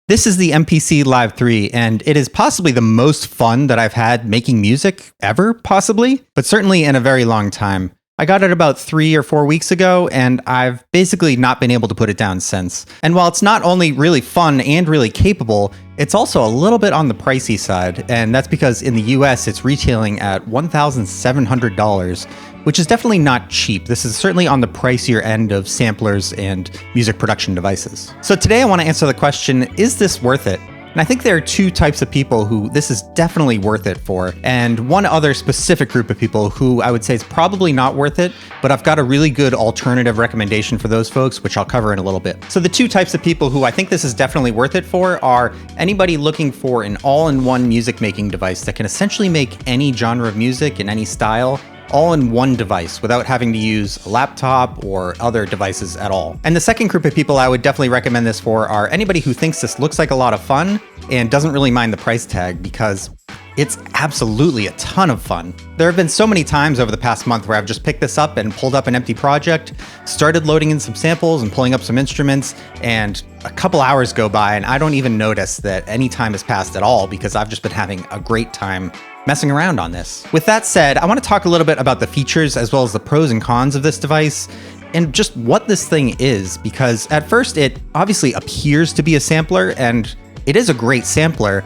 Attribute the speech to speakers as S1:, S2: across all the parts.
S1: This is the MPC Live 3, and it is possibly the most fun that I've had making music ever, possibly, but certainly in a very long time. I got it about 3 or 4 weeks ago, and I've basically not been able to put it down since. And while it's not only really fun and really capable, it's also a little bit on the pricey side, and that's because in the US it's retailing at $1,700, which is definitely not cheap. This is certainly on the pricier end of samplers and music production devices. So today I want to answer the question, is this worth it? And I think there are two types of people who this is definitely worth it for, and one other specific group of people who I would say is probably not worth it, but I've got a really good alternative recommendation for those folks, which I'll cover in a little bit. So the two types of people who I think this is definitely worth it for are anybody looking for an all-in-one music making device that can essentially make any genre of music in any style all in one device without having to use a laptop or other devices at all. And the second group of people I would definitely recommend this for are anybody who thinks this looks like a lot of fun and doesn't really mind the price tag, because it's absolutely a ton of fun. There have been so many times over the past month where I've just picked this up and pulled up an empty project, started loading in some samples and pulling up some instruments, and a couple hours go by and I don't even notice that any time has passed at all because I've just been having a great time messing around on this. With that said, I want to talk a little bit about the features as well as the pros and cons of this device and just what this thing is, because at first it obviously appears to be a sampler, and it is a great sampler.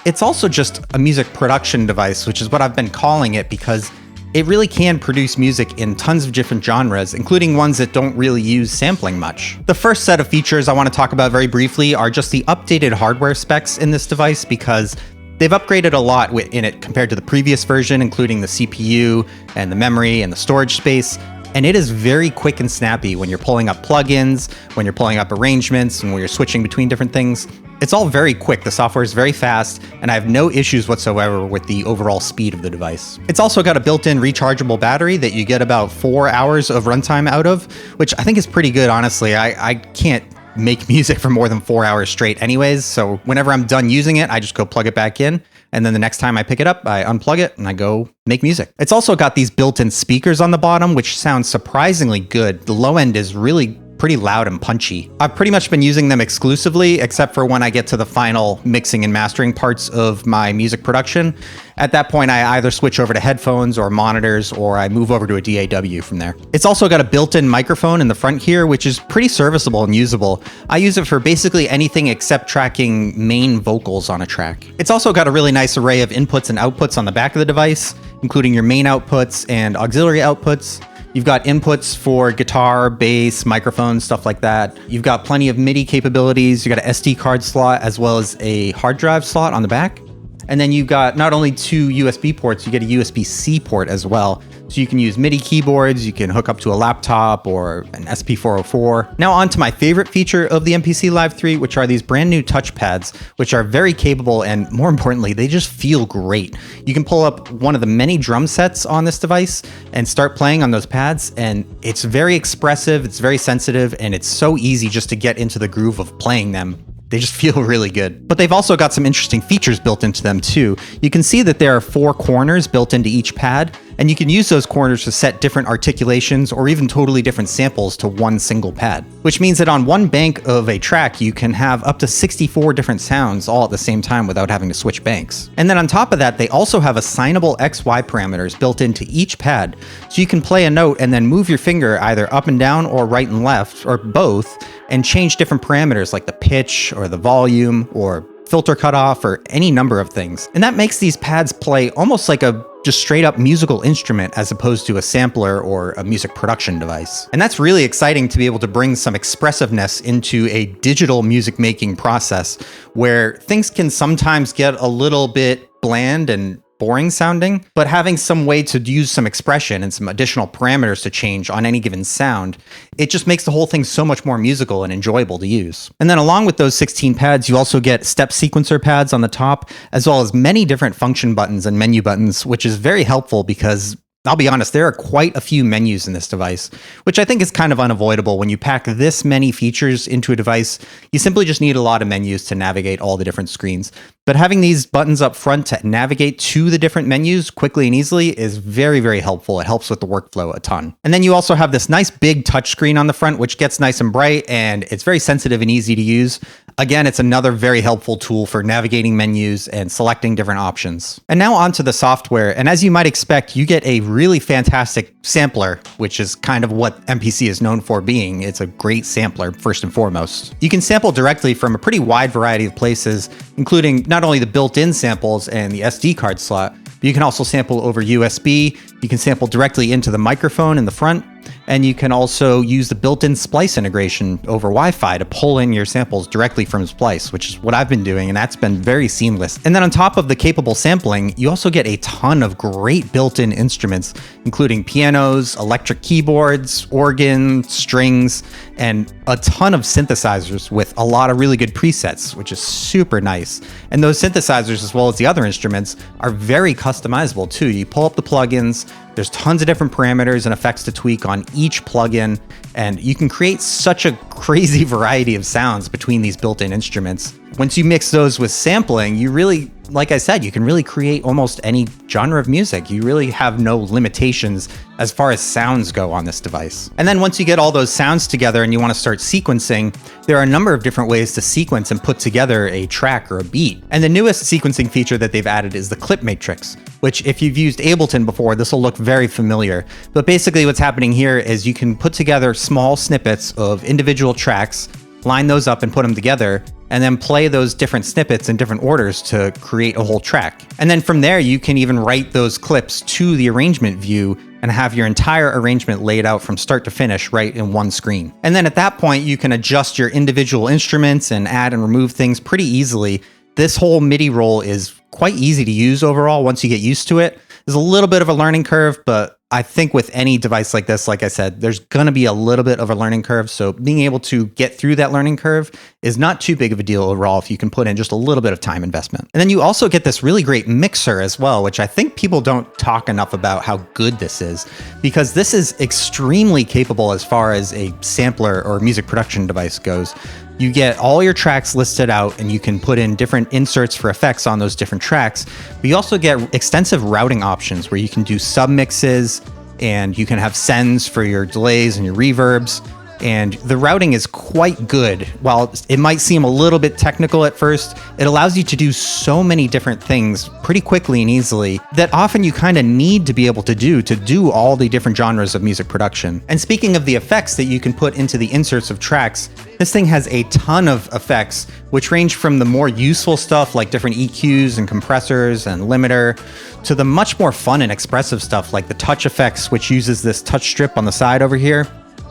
S1: It's also just a music production device, which is what I've been calling it, because it really can produce music in tons of different genres, including ones that don't really use sampling much. The first set of features I want to talk about very briefly are just the updated hardware specs in this device, because they've upgraded a lot in it compared to the previous version, including the CPU and the memory and the storage space. And it is very quick and snappy when you're pulling up plugins, when you're pulling up arrangements, and when you're switching between different things. It's all very quick. The software is very fast, and I have no issues whatsoever with the overall speed of the device. It's also got a built-in rechargeable battery that you get about 4 hours of runtime out of, which I think is pretty good, honestly. I can't make music for more than 4 hours straight anyways, so whenever I'm done using it, I just go plug it back in, and then the next time I pick it up, I unplug it and I go make music. It's also got these built-in speakers on the bottom, which sound surprisingly good. The low end is really pretty loud and punchy. I've pretty much been using them exclusively, except for when I get to the final mixing and mastering parts of my music production. At that point, I either switch over to headphones or monitors, or I move over to a DAW from there. It's also got a built-in microphone in the front here, which is pretty serviceable and usable. I use it for basically anything except tracking main vocals on a track. It's also got a really nice array of inputs and outputs on the back of the device, including your main outputs and auxiliary outputs. You've got inputs for guitar, bass, microphones, stuff like that. You've got plenty of MIDI capabilities. You've got an SD card slot as well as a hard drive slot on the back. And then you've got not only 2 USB ports, you get a USB-C port as well. So you can use MIDI keyboards, you can hook up to a laptop or an SP404. Now on to my favorite feature of the MPC Live 3, which are these brand new touchpads, which are very capable and more importantly, they just feel great. You can pull up one of the many drum sets on this device and start playing on those pads, and it's very expressive, it's very sensitive, and it's so easy just to get into the groove of playing them. They just feel really good. But they've also got some interesting features built into them too. You can see that there are 4 corners built into each pad, and you can use those corners to set different articulations or even totally different samples to one single pad. Which means that on one bank of a track, you can have up to 64 different sounds all at the same time without having to switch banks. And then on top of that, they also have assignable XY parameters built into each pad. So you can play a note and then move your finger either up and down or right and left, or both, and change different parameters like the pitch or the volume or filter cutoff or any number of things. And that makes these pads play almost like a just straight up musical instrument as opposed to a sampler or a music production device. And that's really exciting to be able to bring some expressiveness into a digital music making process where things can sometimes get a little bit bland and boring sounding, but having some way to use some expression and some additional parameters to change on any given sound, it just makes the whole thing so much more musical and enjoyable to use. And then along with those 16 pads, you also get step sequencer pads on the top, as well as many different function buttons and menu buttons, which is very helpful because I'll be honest, there are quite a few menus in this device, which I think is kind of unavoidable. When you pack this many features into a device, you simply just need a lot of menus to navigate all the different screens. But having these buttons up front to navigate to the different menus quickly and easily is very, very helpful. It helps with the workflow a ton. And then you also have this nice big touchscreen on the front, which gets nice and bright, and it's very sensitive and easy to use. Again, it's another very helpful tool for navigating menus and selecting different options. And now onto the software. And as you might expect, you get a really fantastic sampler, which is kind of what MPC is known for being. It's a great sampler, first and foremost. You can sample directly from a pretty wide variety of places, including not only the built-in samples and the SD card slot, but you can also sample over USB. You can sample directly into the microphone in the front. And you can also use the built-in Splice integration over Wi-Fi to pull in your samples directly from Splice, which is what I've been doing, and that's been very seamless. And then on top of the capable sampling, you also get a ton of great built-in instruments, including pianos, electric keyboards, organ, strings, and a ton of synthesizers with a lot of really good presets, which is super nice. And those synthesizers, as well as the other instruments, are very customizable too. You pull up the plugins, there's tons of different parameters and effects to tweak on each plugin, and you can create such a crazy variety of sounds between these built-in instruments. Once you mix those with sampling, you really, like I said, you can really create almost any genre of music. You really have no limitations as far as sounds go on this device. And then once you get all those sounds together and you want to start sequencing, there are a number of different ways to sequence and put together a track or a beat. And the newest sequencing feature that they've added is the clip matrix, which if you've used Ableton before, this will look very familiar. But basically what's happening here is you can put together small snippets of individual tracks, line those up and put them together, and then play those different snippets in different orders to create a whole track. And then from there, you can even write those clips to the arrangement view and have your entire arrangement laid out from start to finish right in one screen. And then at that point, you can adjust your individual instruments and add and remove things pretty easily. This whole MIDI roll is quite easy to use overall once you get used to it. There's a little bit of a learning curve, but I think with any device like this, like I said, there's going to be a little bit of a learning curve. So being able to get through that learning curve is not too big of a deal overall if you can put in just a little bit of time investment. And then you also get this really great mixer as well, which I think people don't talk enough about how good this is, because this is extremely capable as far as a sampler or music production device goes. You get all your tracks listed out and you can put in different inserts for effects on those different tracks. But you also get extensive routing options where you can do submixes and you can have sends for your delays and your reverbs. And the routing is quite good. While it might seem a little bit technical at first, it allows you to do so many different things pretty quickly and easily that often you kind of need to be able to do all the different genres of music production. And speaking of the effects that you can put into the inserts of tracks, this thing has a ton of effects, which range from the more useful stuff like different EQs and compressors and limiter, to the much more fun and expressive stuff like the touch effects, which uses this touch strip on the side over here,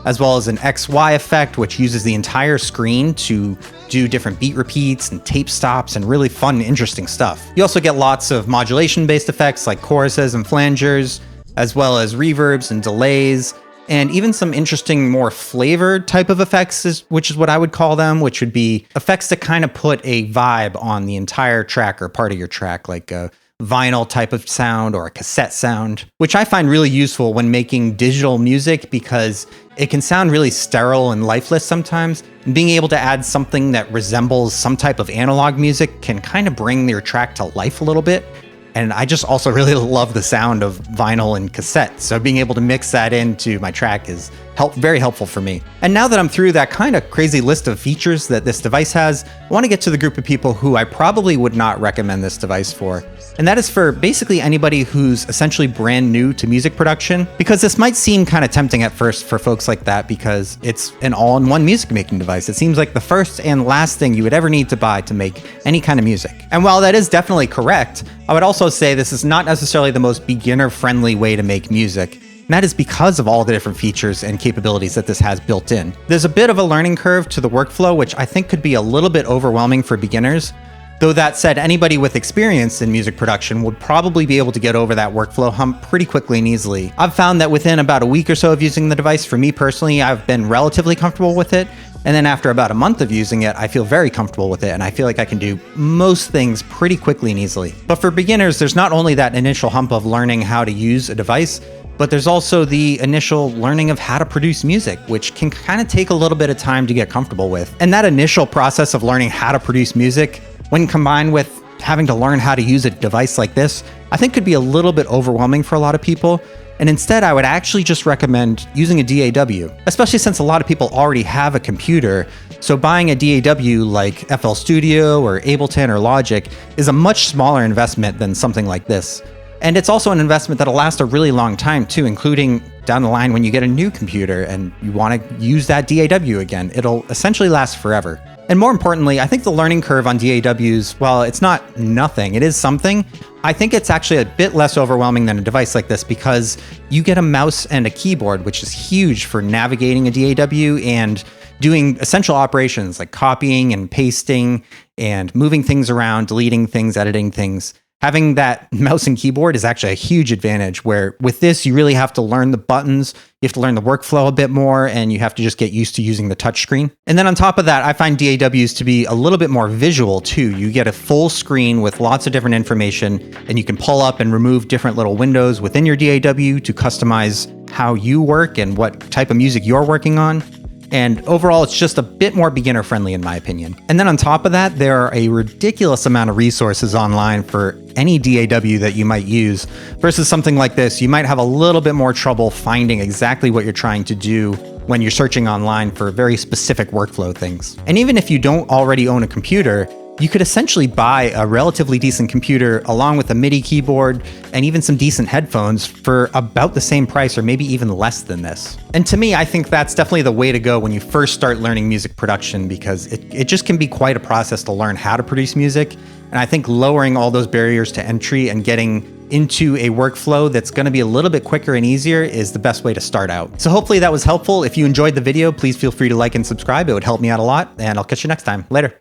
S1: as well as an XY effect, which uses the entire screen to do different beat repeats and tape stops and really fun, interesting stuff. You also get lots of modulation-based effects like choruses and flangers, as well as reverbs and delays, and even some interesting, more flavored type of effects, which is what I would call them, which would be effects that kind of put a vibe on the entire track or part of your track, like a vinyl type of sound or a cassette sound, which I find really useful when making digital music because it can sound really sterile and lifeless sometimes. And being able to add something that resembles some type of analog music can kind of bring your track to life a little bit. And I just also really love the sound of vinyl and cassette. So being able to mix that into my track is very helpful for me. And now that I'm through that kind of crazy list of features that this device has, I want to get to the group of people who I probably would not recommend this device for. And that is for basically anybody who's essentially brand new to music production, because this might seem kind of tempting at first for folks like that because it's an all-in-one music making device. It seems like the first and last thing you would ever need to buy to make any kind of music. And while that is definitely correct, I would also say this is not necessarily the most beginner-friendly way to make music. And that is because of all the different features and capabilities that this has built in. There's a bit of a learning curve to the workflow, which I think could be a little bit overwhelming for beginners. Though that said, anybody with experience in music production would probably be able to get over that workflow hump pretty quickly and easily. I've found that within about a week or so of using the device, for me personally, I've been relatively comfortable with it. And then after about a month of using it, I feel very comfortable with it, and I feel like I can do most things pretty quickly and easily. But for beginners, there's not only that initial hump of learning how to use a device, but there's also the initial learning of how to produce music, which can kind of take a little bit of time to get comfortable with. And that initial process of learning how to produce music, when combined with having to learn how to use a device like this, I think could be a little bit overwhelming for a lot of people. And instead, I would actually just recommend using a DAW, especially since a lot of people already have a computer So buying a DAW like FL Studio or Ableton or Logic is a much smaller investment than something like this. And it's also an investment that'll last a really long time too, including down the line when you get a new computer and you want to use that DAW again. It'll essentially last forever. And more importantly, I think the learning curve on DAWs, well, it's not nothing, it is something. I think it's actually a bit less overwhelming than a device like this because you get a mouse and a keyboard, which is huge for navigating a DAW and doing essential operations like copying and pasting and moving things around, deleting things, editing things. Having that mouse and keyboard is actually a huge advantage, where with this, you really have to learn the buttons, you have to learn the workflow a bit more, and you have to just get used to using the touchscreen. And then on top of that, I find DAWs to be a little bit more visual too. You get a full screen with lots of different information, and you can pull up and remove different little windows within your DAW to customize how you work and what type of music you're working on. And overall, it's just a bit more beginner friendly in my opinion. And then on top of that, there are a ridiculous amount of resources online for any DAW that you might use versus something like this. You might have a little bit more trouble finding exactly what you're trying to do when you're searching online for very specific workflow things. And even if you don't already own a computer, you could essentially buy a relatively decent computer along with a MIDI keyboard and even some decent headphones for about the same price or maybe even less than this. And to me, I think that's definitely the way to go when you first start learning music production, because it just can be quite a process to learn how to produce music. And I think lowering all those barriers to entry and getting into a workflow that's going to be a little bit quicker and easier is the best way to start out. So hopefully that was helpful. If you enjoyed the video, please feel free to like and subscribe. It would help me out a lot, and I'll catch you next time. Later.